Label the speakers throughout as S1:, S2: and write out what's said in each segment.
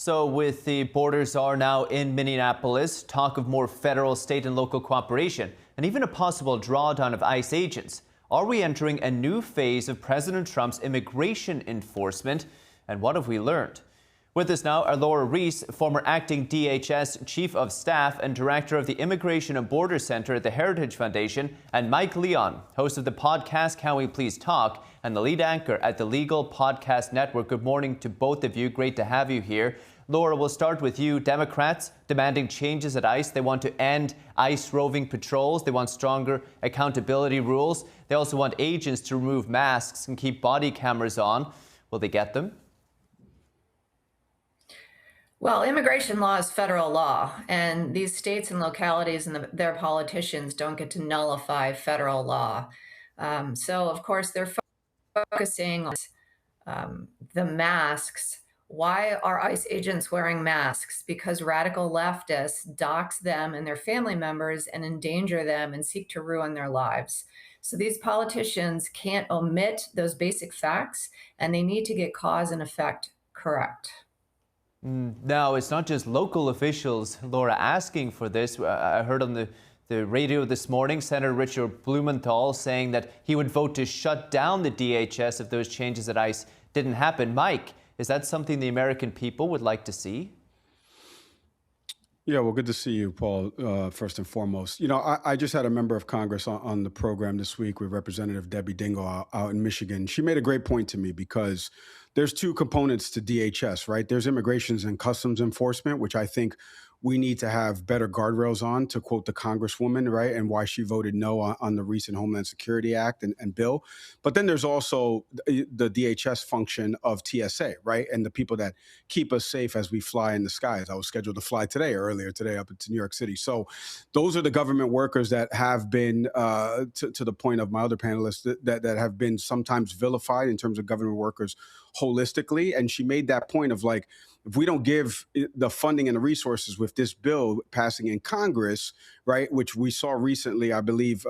S1: So with the borders are now in Minneapolis, talk of more federal, state and local cooperation, and even a possible drawdown of ICE agents. Are we entering a new phase of President Trump's immigration enforcement? And what have we learned? With us now are Lora Reis, former acting DHS Chief of Staff and Director of the Immigration and Border Center at the Heritage Foundation, and Mike Leon, host of the podcast Can We Please Talk, and the lead anchor at the Legal Podcast Network. Good morning to both of you. Great to have you here. Lora, we'll start with you. Democrats demanding changes at ICE. They want to end ICE roving patrols. They want stronger accountability rules. They also want agents to remove masks and keep body cameras on. Will they get them?
S2: Well, immigration law is federal law, and these states and localities and their politicians don't get to nullify federal law. So, of course, they're focusing on the masks. Why are ICE agents wearing masks? Because radical leftists dox them and their family members and endanger them and seek to ruin their lives. So these politicians can't omit those basic facts, and they need to get cause and effect correct.
S1: Now, it's not just local officials, Laura, asking for this. I heard on the radio this morning, Senator Richard Blumenthal saying that he would vote to shut down the DHS if those changes at ICE didn't happen. Mike, is that something the American people would like to see?
S3: Yeah, well, good to see you, Paul, first and foremost. You know, I just had a member of Congress on the program this week with Representative Debbie Dingell out in Michigan. She made a great point to me because there's two components to DHS, right? There's immigrations and customs enforcement, which I think we need to have better guardrails on, to quote the Congresswoman, right? And why she voted no on the recent Homeland Security Act and bill. But then there's also the DHS function of TSA, right? And the people that keep us safe as we fly in the skies. I was scheduled to fly earlier today up into New York City. So those are the government workers that have been, to the point of my other panelists, that have been sometimes vilified in terms of government workers holistically. And she made that point of, like, if we don't give the funding and the resources with this bill passing in Congress, right, which we saw recently, I believe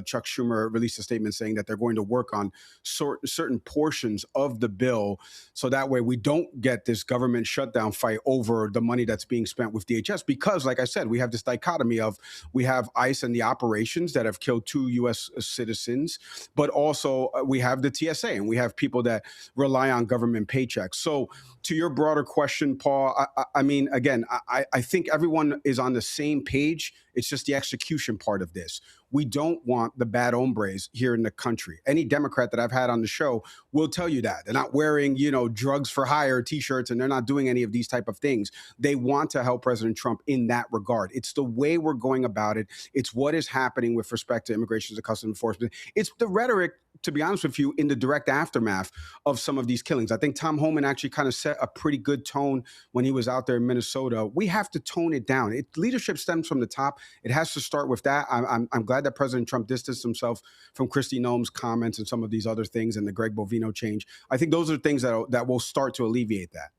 S3: Chuck Schumer released a statement saying that they're going to work on certain portions of the bill so that way we don't get this government shutdown fight over the money that's being spent with DHS. Because, like I said, we have this dichotomy of we have ICE and the operations that have killed 2 U.S. citizens, but also we have the TSA and we have people that rely on government paychecks. So to your broader question, Paul, I mean, again, I think everyone is on the same page. It's just the execution part of this. We don't want the bad hombres here in the country. Any Democrat that I've had on the show will tell you that. They're not wearing, drugs for hire T-shirts, and they're not doing any of these type of things. They want to help President Trump in that regard. It's the way we're going about it. It's what is happening with respect to immigration and customs enforcement. It's the rhetoric, to be honest with you, in the direct aftermath of some of these killings. I think Tom Homan actually kind of set a pretty good tone when he was out there in Minnesota. We have to tone it down. Leadership stems from the top. It has to start with that. I'm glad that President Trump distanced himself from Kristi Noem's comments and some of these other things and the Greg Bovino change. I think those are things that will start to alleviate that.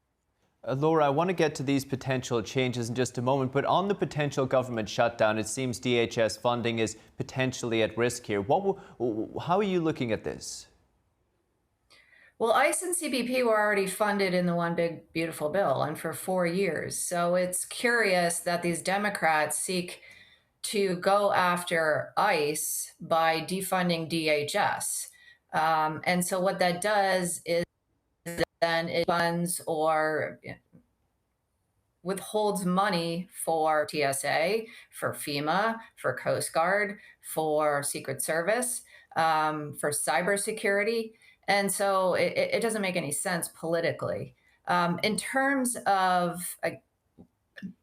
S1: Laura, I want to get to these potential changes in just a moment, but on the potential government shutdown, it seems DHS funding is potentially at risk here. How are you looking at this?
S2: Well, ICE and CBP were already funded in the One Big Beautiful Bill, and for 4 years. So it's curious that these Democrats seek to go after ICE by defunding DHS. And so what that does is then it funds or withholds money for TSA, for FEMA, for Coast Guard, for Secret Service, for cybersecurity. And so it doesn't make any sense politically. In terms of,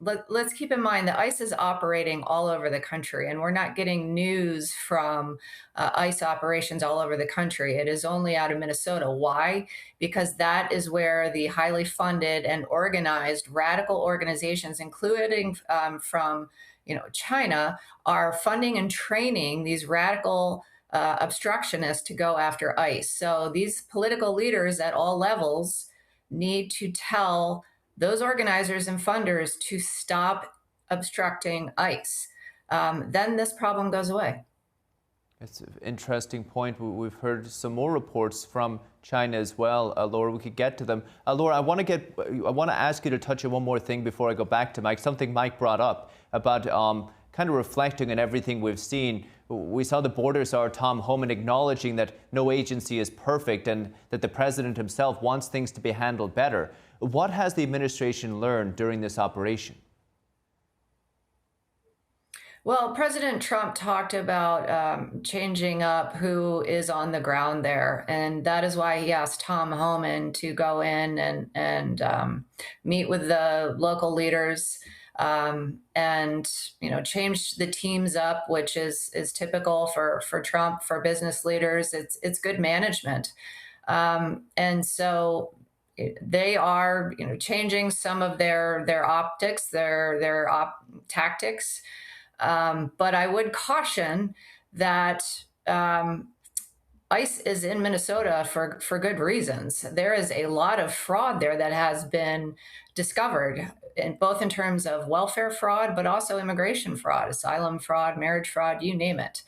S2: let's keep in mind that ICE is operating all over the country, and we're not getting news from ICE operations all over the country. It is only out of Minnesota. Why? Because that is where the highly funded and organized radical organizations, including from China, are funding and training these radical obstructionists to go after ICE. So these political leaders at all levels need to tell those organizers and funders to stop obstructing ICE. Then this problem goes away.
S1: It's an interesting point. We've heard some more reports from China as well. Laura, we could get to them. Laura, I want to ask you to touch on one more thing before I go back to Mike. Something Mike brought up about kind of reflecting on everything we've seen. We saw the border czar Tom Homan acknowledging that no agency is perfect and that the president himself wants things to be handled better. What has the administration learned during this operation?
S2: Well, President Trump talked about changing up who is on the ground there, and that is why he asked Tom Homan to go in and meet with the local leaders and change the teams up, which is typical for Trump, for business leaders. It's good management, and so they are changing some of their optics, their tactics. But I would caution that ICE is in Minnesota for good reasons. There is a lot of fraud there that has been discovered, both in terms of welfare fraud, but also immigration fraud, asylum fraud, marriage fraud, you name it.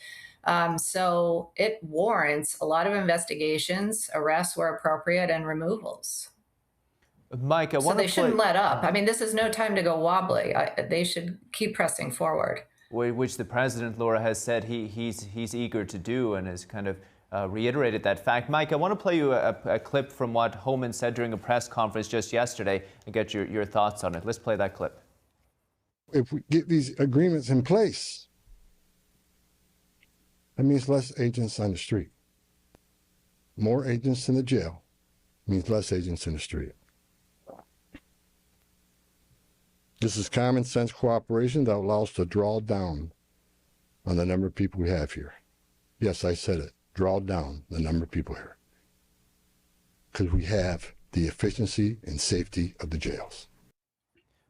S2: So it warrants a lot of investigations, arrests where appropriate, and removals.
S1: Mike,
S2: so they shouldn't let up. I mean, this is no time to go wobbly. They should keep pressing forward.
S1: Which the president, Laura, has said he's eager to do and has kind of reiterated that fact. Mike, I want to play you a clip from what Homan said during a press conference just yesterday and get your thoughts on it. Let's play that clip.
S4: If we get these agreements in place, that means less agents on the street. More agents in the jail means less agents in the street. This is common sense cooperation that allows us to draw down on the number of people we have here. Yes, I said it, draw down the number of people here. Because we have the efficiency and safety of the jails.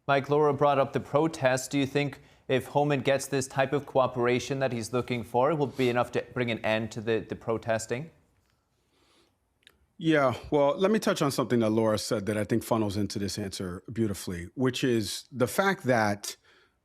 S1: Mike, Laura brought up the protests. Do you think if Homan gets this type of cooperation that he's looking for, it will be enough to bring an end to the protesting?
S3: Yeah, well, let me touch on something that Laura said that I think funnels into this answer beautifully, which is the fact that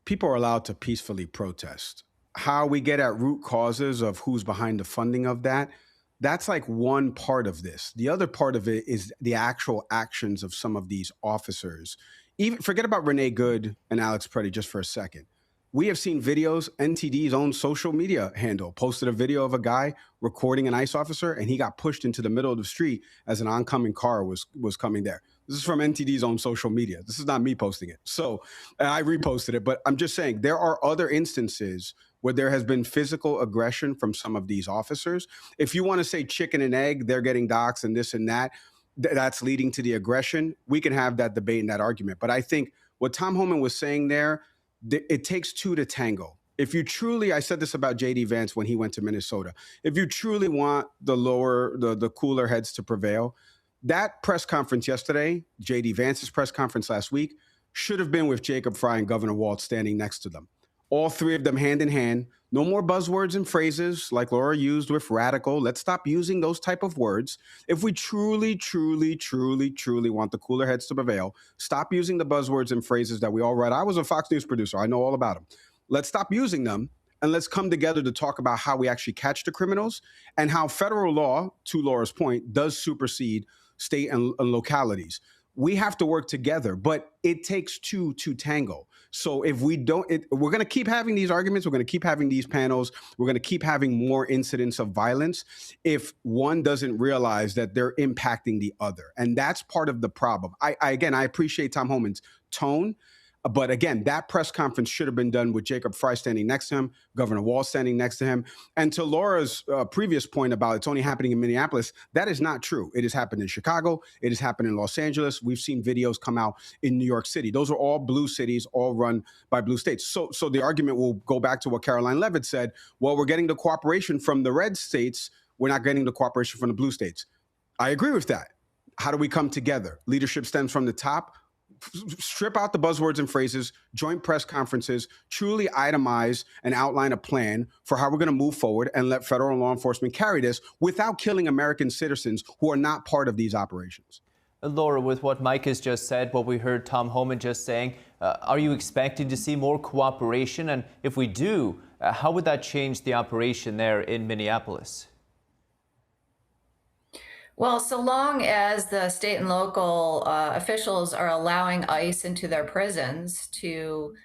S3: people are allowed to peacefully protest. How we get at root causes of who's behind the funding of that, that's like one part of this. The other part of it is the actual actions of some of these officers. Even forget about Renee Good and Alex Preddy just for a second. We have seen videos. NTD's own social media handle posted a video of a guy recording an ICE officer, and he got pushed into the middle of the street as an oncoming car was coming there. This is from NTD's own social media. This is not me posting it. So I reposted it, but I'm just saying there are other instances where there has been physical aggression from some of these officers. If you want to say chicken and egg, they're getting doxxed and this and that, that's leading to the aggression. We can have that debate and that argument. But I think what Tom Homan was saying there, it takes two to tango. If you truly, I said this about J.D. Vance when he went to Minnesota, if you truly want the cooler heads to prevail, that press conference yesterday, J.D. Vance's press conference last week, should have been with Jacob Fry and Governor Walz standing next to them. All three of them hand in hand. No more buzzwords and phrases like Laura used with radical. Let's stop using those type of words. If we truly, truly, truly, truly want the cooler heads to prevail, stop using the buzzwords and phrases that we all read. I was a Fox News producer. I know all about them. Let's stop using them and let's come together to talk about how we actually catch the criminals and how federal law, to Laura's point, does supersede state and localities. We have to work together, but it takes two to tango. So if we don't, we're going to keep having these arguments. We're going to keep having these panels. We're going to keep having more incidents of violence if one doesn't realize that they're impacting the other. And that's part of the problem. I appreciate Tom Homan's tone. But again, that press conference should have been done with Jacob Fry standing next to him, Governor Walz standing next to him. And to Laura's previous point about it's only happening in Minneapolis, that is not true. It has happened in Chicago. It has happened in Los Angeles. We've seen videos come out in New York City. Those are all blue cities, all run by blue states. So the argument will go back to what Caroline Levitt said. Well, we're getting the cooperation from the red states. We're not getting the cooperation from the blue states. I agree with that. How do we come together? Leadership stems from the top. Strip out the buzzwords and phrases, joint press conferences, truly itemize and outline a plan for how we're going to move forward and let federal law enforcement carry this without killing American citizens who are not part of these operations.
S1: Laura, with what Mike has just said, what we heard Tom Homan just saying, are you expecting to see more cooperation? And if we do, How would that change the operation there in Minneapolis?
S2: Well, so long as the state and local officials are allowing ICE into their prisons to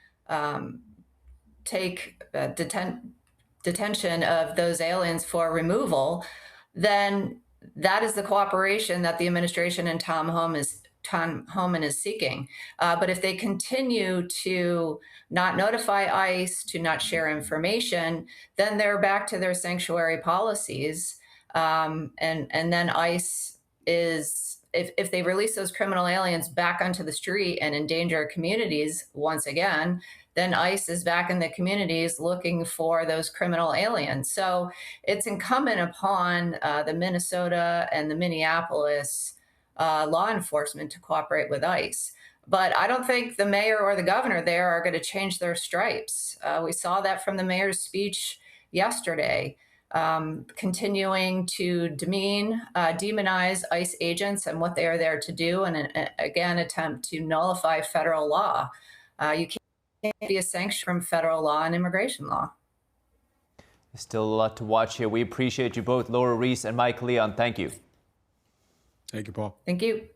S2: take detention of those aliens for removal, then that is the cooperation that the administration and Tom Homan is seeking. But if they continue to not notify ICE, to not share information, then they're back to their sanctuary policies. And then ICE is, if they release those criminal aliens back onto the street and endanger communities once again, then ICE is back in the communities looking for those criminal aliens. So it's incumbent upon the Minnesota and the Minneapolis law enforcement to cooperate with ICE. But I don't think the mayor or the governor there are going to change their stripes. We saw that from the mayor's speech yesterday. Continuing to demonize ICE agents and what they are there to do, and again, attempt to nullify federal law. You can't be a sanction from federal law and immigration law.
S1: There's still a lot to watch here. We appreciate you both, Lora Reis and Mike Leon. Thank you.
S3: Thank you, Paul.
S2: Thank you.